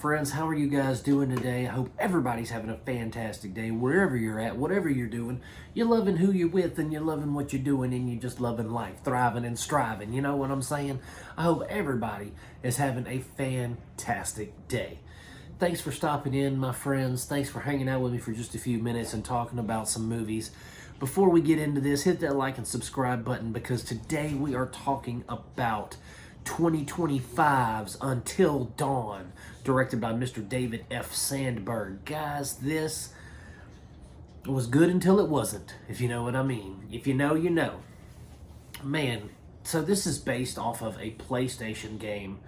friends? How are you guys doing today? I hope everybody's having a fantastic day wherever you're at, whatever you're doing. You're loving who you're with and you're loving what you're doing and you're just loving life, thriving and striving. You know what I'm saying? I hope everybody is having a fantastic day. Thanks for stopping in, my friends. Thanks for hanging out with me for just a few minutes and talking about some movies. Before we get into this, hit that like and subscribe button because today we are talking about 2025's Until Dawn, directed by Mr. David F. Sandberg. Guys, this was good until it wasn't, if you know what I mean. If you know, you know. Man, so this is based off of a PlayStation game.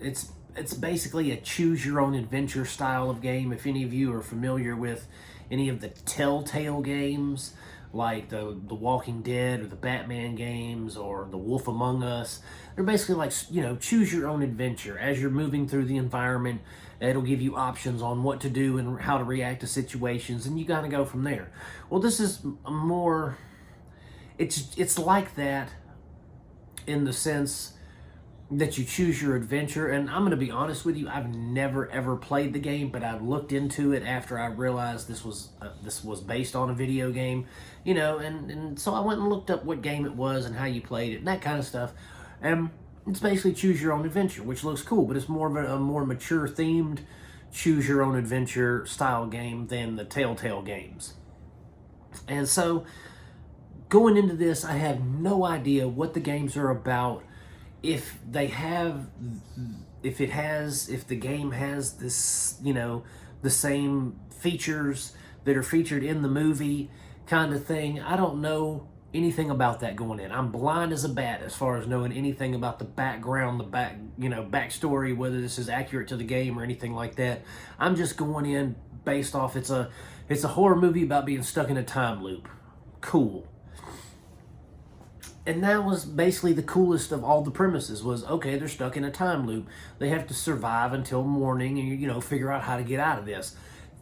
It's basically a choose-your-own-adventure style of game. If any of you are familiar with any of the Telltale games, like the Walking Dead or the Batman games or the Wolf Among Us, they're basically like, you know, choose your own adventure. As you're moving through the environment, it'll give you options on what to do and how to react to situations, and you gotta go from there. Well, this is more, it's like that in the sense that you choose your adventure. And I'm going to be honest with you, I've never ever played the game, but I looked into it after I realized this was based on a video game, you know, and so I went and looked up what game it was and how you played it and that kind of stuff. And it's basically choose your own adventure, which looks cool, but it's more of a more mature themed choose your own adventure style game than the Telltale games. And so going into this, I have no idea what the games are about. If the game has this, you know, the same features that are featured in the movie kind of thing. I don't know anything about that going in. I'm blind as a bat as far as knowing anything about the background, backstory, whether this is accurate to the game or anything like that. I'm just going in based off it's a horror movie about being stuck in a time loop. Cool. And that was basically the coolest of all the premises was, okay, they're stuck in a time loop. They have to survive until morning and, you know, figure out how to get out of this.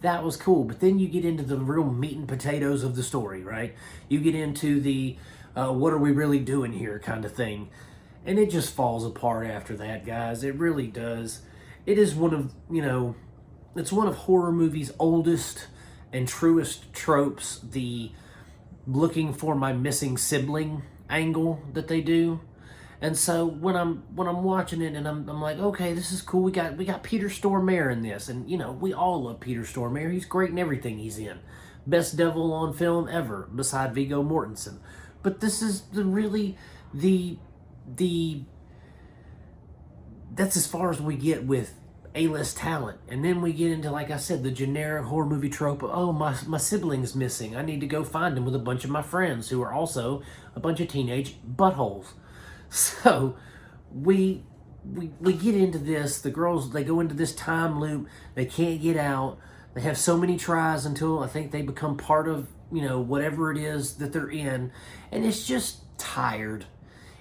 That was cool. But then you get into the real meat and potatoes of the story, right? You get into the, what are we really doing here kind of thing. And it just falls apart after that, guys. It really does. It is one of, you know, it's one of horror movies' oldest and truest tropes, the looking for my missing sibling angle that they do. And so when I'm watching it and I'm like, okay, this is cool. We got Peter Stormare in this, and you know, we all love Peter Stormare. He's great in everything he's in. Best devil on film ever, beside Viggo Mortensen. But this is that's as far as we get with A-list talent. And then we get into, like I said, the generic horror movie trope of, oh, my sibling's missing. I need to go find him with a bunch of my friends who are also a bunch of teenage buttholes. So we get into this. The girls, they go into this time loop. They can't get out. They have so many tries until I think they become part of, you know, whatever it is that they're in. And it's just tired.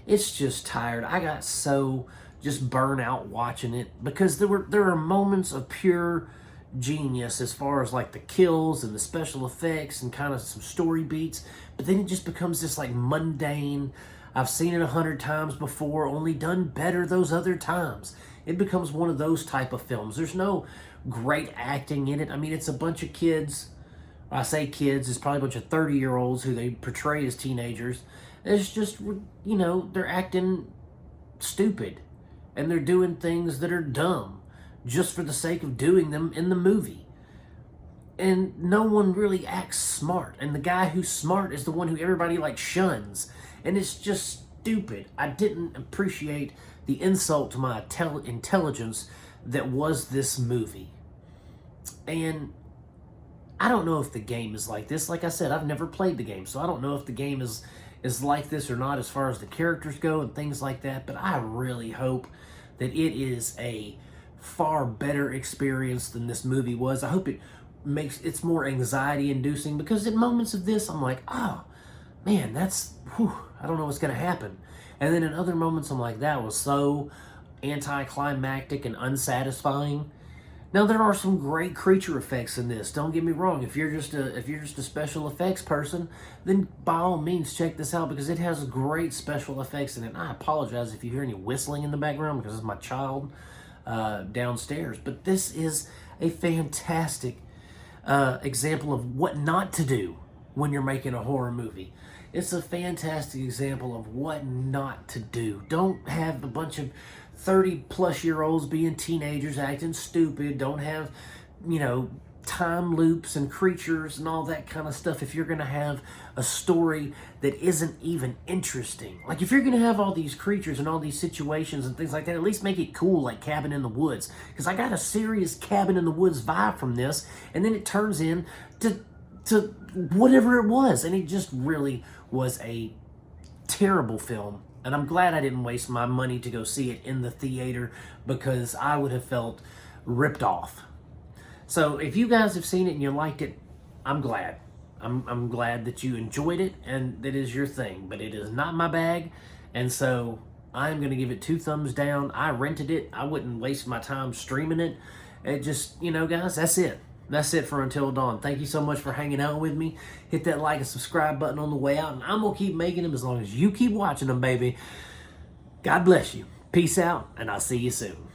It's just tired. I got so just burn out watching it because there are moments of pure genius as far as like the kills and the special effects and kind of some story beats, but then it just becomes this like mundane, I've seen it 100 times before, only done better those other times. It becomes one of those type of films. There's no great acting in it. I mean, it's a bunch of kids. I say kids, it's probably a bunch of 30-year-olds who they portray as teenagers. It's just, you know, they're acting stupid. And they're doing things that are dumb just for the sake of doing them in the movie. And no one really acts smart. And the guy who's smart is the one who everybody like shuns. And it's just stupid. I didn't appreciate the insult to my intelligence that was this movie. And I don't know if the game is like this. Like I said, I've never played the game, so I don't know if the game is like this or not as far as the characters go and things like that, but I really hope that it is a far better experience than this movie was. I hope it's more anxiety inducing, because at moments of this I'm like, oh man, I don't know what's gonna happen. And then in other moments I'm like, that was so anticlimactic and unsatisfying. Now, there are some great creature effects in this. Don't get me wrong. If you're just a special effects person, then by all means check this out, because it has great special effects in it. And I apologize if you hear any whistling in the background, because it's my child. downstairs. But this is a fantastic example of what not to do when you're making a horror movie. It's a fantastic example of what not to do. Don't have a bunch of 30-plus-year-olds being teenagers acting stupid. Don't have, time loops and creatures and all that kind of stuff if you're going to have a story that isn't even interesting. Like, if you're going to have all these creatures and all these situations and things like that, at least make it cool, like Cabin in the Woods. Because I got a serious Cabin in the Woods vibe from this, and then it turns in to whatever it was, and it just really was a terrible film. And I'm glad I didn't waste my money to go see it in the theater, because I would have felt ripped off. So if you guys have seen it and you liked it, I'm glad. I'm glad that you enjoyed it and that is your thing. But it is not my bag, and so I'm going to give it 2 thumbs down. I rented it. I wouldn't waste my time streaming it. It just, guys, that's it. That's it for Until Dawn. Thank you so much for hanging out with me. Hit that like and subscribe button on the way out, and I'm going to keep making them as long as you keep watching them, baby. God bless you. Peace out, and I'll see you soon.